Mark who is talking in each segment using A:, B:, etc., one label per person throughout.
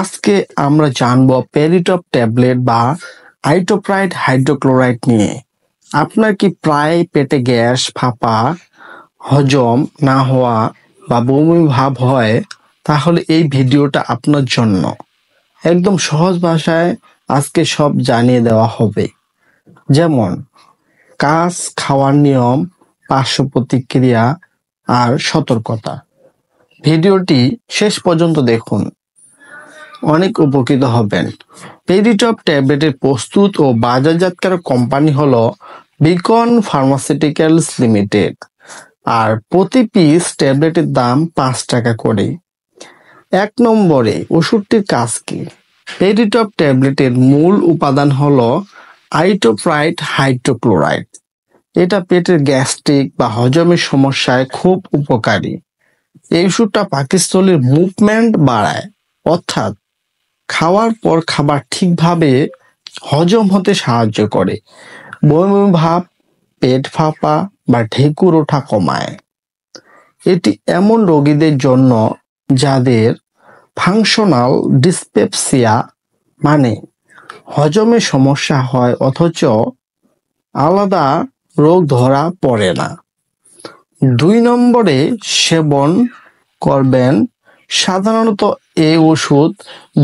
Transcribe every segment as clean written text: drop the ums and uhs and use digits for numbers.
A: আজকে আমরা জানবো পেরিটপ ট্যাবলেট বা আইটোপ্রাইড হাইড্রোক্লোরাইড নিয়ে। আপনার কি প্রায় পেটে গ্যাস, ফাঁপা, হজম না হওয়া বা বমি ভাব হয়? তাহলে এই ভিডিওটা আপনার জন্য। একদম সহজ ভাষায় আজকে সব জানিয়ে দেওয়া হবে, যেমন কাজ, খাওয়ার নিয়ম, পার্শ্ব প্রতিক্রিয়া আর সতর্কতা। ভিডিওটি শেষ পর্যন্ত দেখুন, অনেক উপকৃত হবেন। পেরিটপ ট্যাবলেটের প্রস্তুত ও বাজারজাতকারক কোম্পানি হলো বিকন ফার্মাসিউটিক্যালস লিমিটেড, আর প্রতি পিস ট্যাবলেটের দাম 5 টাকা করে। 1 নম্বরে ওষুধটির কাজ কি? পেরিটপ ট্যাবলেটের মূল উপাদান হলো আইটোপ্রাইড হাইড্রোক্লোরাইড। এটা পেটের গ্যাস্ট্রিক বা হজমের সমস্যায় খুব উপকারী। এই ওষুধটা পাকস্থলীর মুভমেন্ট বাড়ায়, অর্থাৎ খাওয়ার পর খাবার ঠিকভাবে হজম হতে সাহায্য করে। বমি ভাব, পেট ফাঁপা বা ঢেকুর ওঠা কমায়। এটি এমন রোগীদের জন্য যাদের ফাংশনাল ডিসপেপসিয়া মানে হজমের সমস্যা হয় অথচ আলাদা রোগ ধরা পড়ে না। 2 নম্বরে সেবন করবেন। সাধারণত এই ওষুধ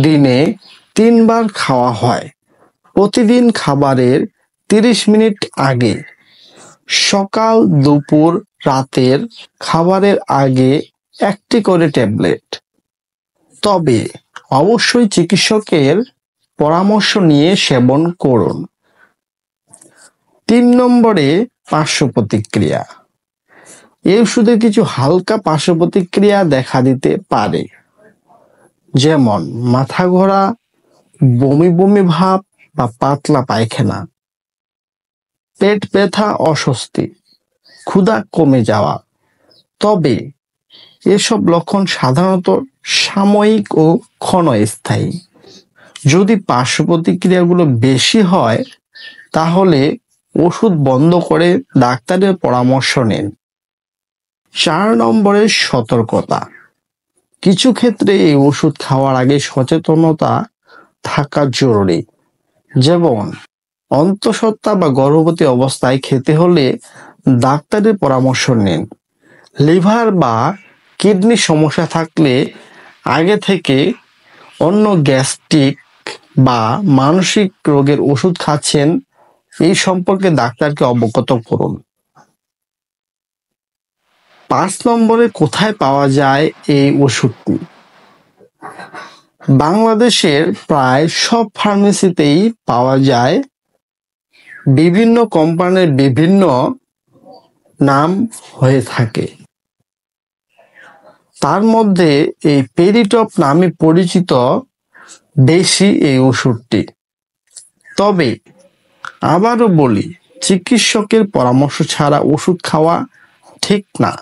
A: দিনে 3 বার খাওয়া হয়, প্রতিদিন খাবারের 30 মিনিট আগে। সকাল, দুপুর, রাতের খাবারের আগে 1টি করে ট্যাবলেট। তবে অবশ্যই চিকিৎসকের পরামর্শ নিয়ে সেবন করুন। 3 নম্বরে পার্শ্ব প্রতিক্রিয়া। এই ওষুধে কিছু হালকা পার্শ্ব প্রতিক্রিয়া দেখা দিতে পারে, যেমন মাথা ঘোরা, বমি বমি ভাব বা পাতলা পায়খানা, পেট ব্যথা, অস্বস্তি, ক্ষুধা কমে যাওয়া। তবে এসব লক্ষণ সাধারণত সাময়িক ও ক্ষণস্থায়ী। যদি পার্শ্ব প্রতিক্রিয়াগুলো বেশি হয় তাহলে ওষুধ বন্ধ করে ডাক্তারের পরামর্শ নিন। 4 নম্বরের সতর্কতা। কিছু ক্ষেত্রে এই ওষুধ খাওয়ার আগে সচেতনতা থাকা জরুরি, যেমন অন্তঃসত্ত্বা বা গর্ভবতী অবস্থায় খেতে হলে ডাক্তারের পরামর্শ নিন। লিভার বা কিডনির সমস্যা থাকলে আগে থেকে অন্য গ্যাস্ট্রিক বা মানসিক রোগের ওষুধ খাচ্ছেন এই সম্পর্কে ডাক্তারকে অবগত করুন। 5 নম্বরে কোথায় পাওয়া যায় এই ওষুধটি? বাংলাদেশের প্রায় সব ফার্মেসিতেই পাওয়া যায়। বিভিন্ন কোম্পানির বিভিন্ন নাম হয়ে থাকে, তার মধ্যে এই পেরিটপ নামে পরিচিত বেশি এই ওষুধটি। তবে আবারও বলি, চিকিৎসকের পরামর্শ ছাড়া ওষুধ খাওয়া ঠিক না।